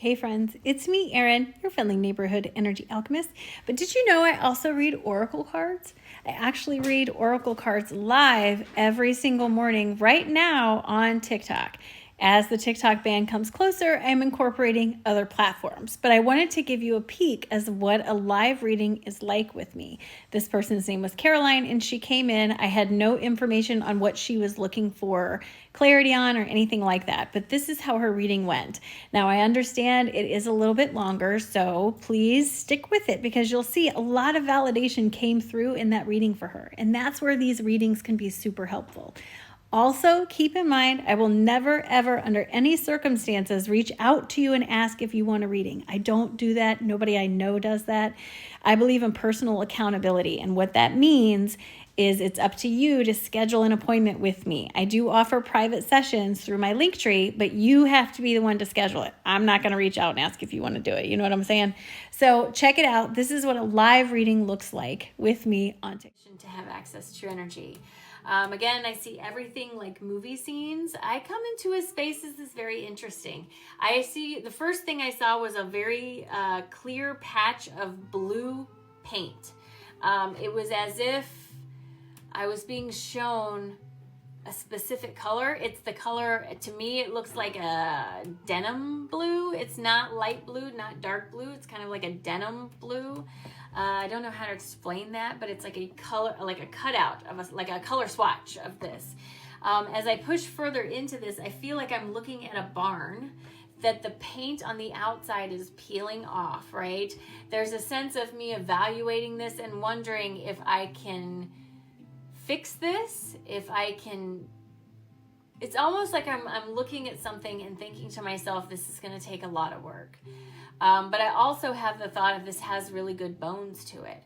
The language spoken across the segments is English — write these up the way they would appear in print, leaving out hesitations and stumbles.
Hey friends, it's me, Erin, your friendly neighborhood energy alchemist. But did you know I also read oracle cards? I actually read oracle cards live every single morning right now on TikTok. As the TikTok ban comes closer, I'm incorporating other platforms. But I wanted to give you a peek as what a live reading is like with me. This person's name was Caroline, and she came in. I had no information on what she was looking for clarity on or anything like that, but this is how her reading went. Now, I understand it is a little bit longer, so please stick with it because you'll see a lot of validation came through in that reading for her, and that's where these readings can be super helpful. Also, keep in mind, I will never, ever, under any circumstances, reach out to you and ask if you want a reading. I don't do that. Nobody I know does that. I believe in personal accountability, and what that means is it's up to you to schedule an appointment with me. I do offer private sessions through my Linktree, but you have to be the one to schedule it. I'm not going to reach out and ask if you want to do it. You know what I'm saying? So check it out. This is what a live reading looks like with me on TikTok. To have access to your energy. Again, I see everything like movie scenes. I come into a space that is very interesting. I see the first thing I saw was a very clear patch of blue paint. It was as if I was being shown a specific color. It's the color, to me, it looks like a denim blue. It's not light blue, not dark blue. It's kind of like a denim blue. I don't know how to explain that, but it's like a color, like a cutout of like a color swatch of this. As I push further into this, I feel like I'm looking at a barn that the paint on the outside is peeling off, right? There's a sense of me evaluating this and wondering if I can fix this, if I can. It's almost like I'm looking at something and thinking to myself, this is going to take a lot of work. But I also have the thought of this has really good bones to it.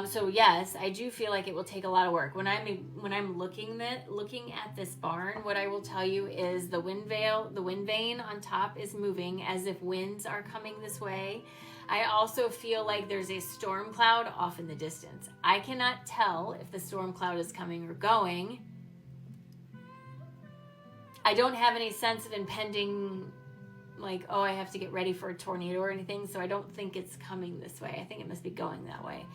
So yes, I do feel like it will take a lot of work. When I'm looking at this barn, what I will tell you is the wind vane on top is moving as if winds are coming this way. I also feel like there's a storm cloud off in the distance. I cannot tell if the storm cloud is coming or going. I don't have any sense of impending, like, oh, I have to get ready for a tornado or anything, so I don't think it's coming this way. I think it must be going that way.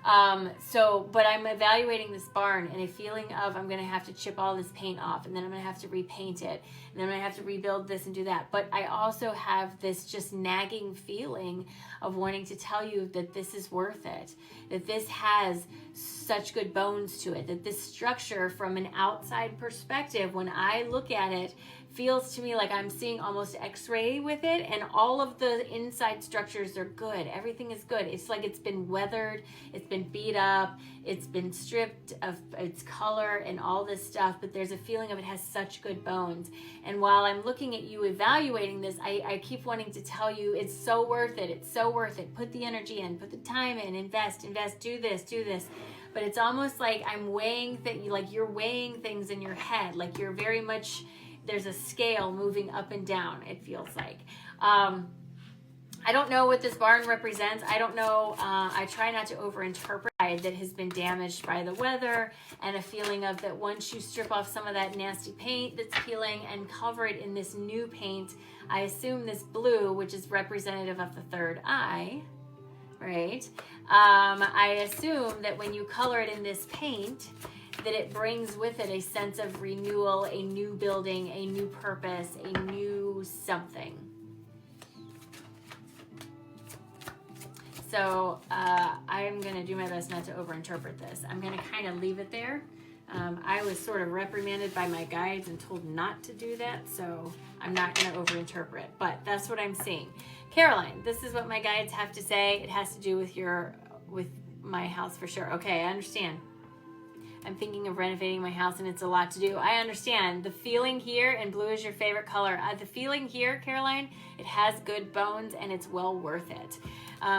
But I'm evaluating this barn and a feeling of I'm going to have to chip all this paint off, and then I'm going to have to repaint it, and then I'm going to have to rebuild this and do that. But I also have this just nagging feeling of wanting to tell you that this is worth it, that this has such good bones to it, that this structure from an outside perspective, when I look at it, feels to me like I'm seeing almost x-ray with it, and all of the inside structures are good. Everything is good. It's like it's been weathered, it's been beat up, it's been stripped of its color and all this stuff, but there's a feeling of it has such good bones. And while I'm looking at you evaluating this, I keep wanting to tell you it's so worth it. It's so worth it. Put the energy in, put the time in, invest, do this. But it's almost like I'm weighing things, like you're weighing things in your head, like you're very much, there's a scale moving up and down, it feels like. I don't know what this barn represents. I don't know. I try not to overinterpret that has been damaged by the weather, and a feeling of that once you strip off some of that nasty paint that's peeling and cover it in this new paint, I assume this blue, which is representative of the third eye, right? I assume that when you color it in this paint, that it brings with it a sense of renewal, a new building, a new purpose, a new something. So I'm going to do my best not to overinterpret this. I'm going to kind of leave it there. I was sort of reprimanded by my guides and told not to do that, so I'm not going to overinterpret, but that's what I'm seeing. Caroline, this is what my guides have to say. It has to do with my house for sure. Okay, I understand. I'm thinking of renovating my house and it's a lot to do. I understand. The feeling here, and blue is your favorite color. The feeling here, Caroline, it has good bones and it's well worth it.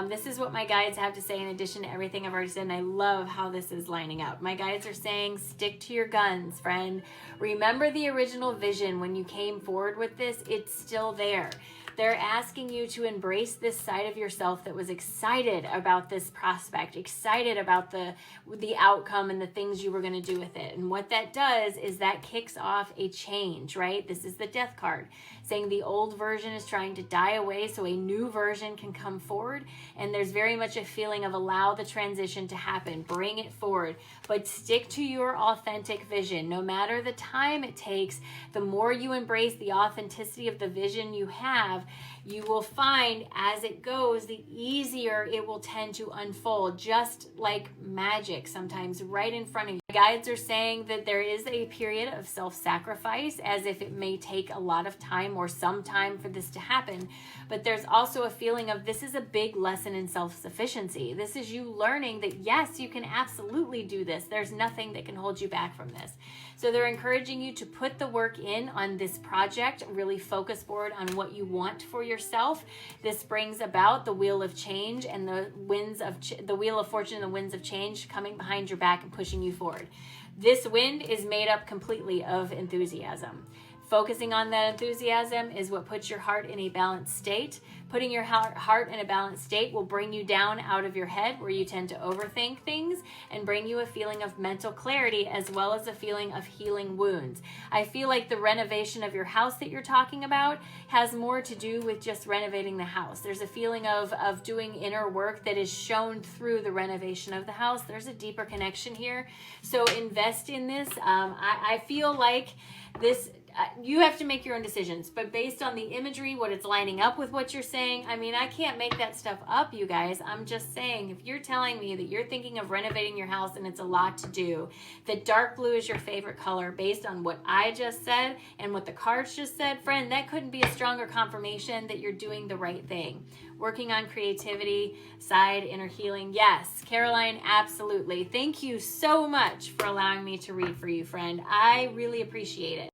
This is what my guides have to say in addition to everything I've already said, and I love how this is lining up. My guides are saying, stick to your guns, friend. Remember the original vision when you came forward with this. It's still there. They're asking you to embrace this side of yourself that was excited about this prospect, excited about the outcome and the things you were going to do with it. And what that does is that kicks off a change, right? This is the Death card, saying the old version is trying to die away so a new version can come forward. And there's very much a feeling of allow the transition to happen, bring it forward, but stick to your authentic vision. No matter the time it takes, the more you embrace the authenticity of the vision you have, you will find as it goes, the easier it will tend to unfold, just like magic sometimes right in front of you. Guides are saying that there is a period of self-sacrifice, as if it may take a lot of time or some time for this to happen. But there's also a feeling of this is a big lesson in self-sufficiency. This is you learning that yes, you can absolutely do this. There's nothing that can hold you back from this. So they're encouraging you to put the work in on this project, really focus forward on what you want for yourself. This brings about the wheel of change and the winds of the wheel of fortune and the winds of change coming behind your back and pushing you forward. This wind is made up completely of enthusiasm. Focusing on that enthusiasm is what puts your heart in a balanced state. Putting your heart in a balanced state will bring you down out of your head where you tend to overthink things and bring you a feeling of mental clarity as well as a feeling of healing wounds. I feel like the renovation of your house that you're talking about has more to do with just renovating the house. There's a feeling of doing inner work that is shown through the renovation of the house. There's a deeper connection here. So invest in this. I feel like this... you have to make your own decisions, but based on the imagery, what it's lining up with what you're saying, I mean, I can't make that stuff up, you guys. I'm just saying, if you're telling me that you're thinking of renovating your house and it's a lot to do, that dark blue is your favorite color based on what I just said and what the cards just said, friend, that couldn't be a stronger confirmation that you're doing the right thing. Working on creativity, side, inner healing. Yes, Caroline, absolutely. Thank you so much for allowing me to read for you, friend. I really appreciate it.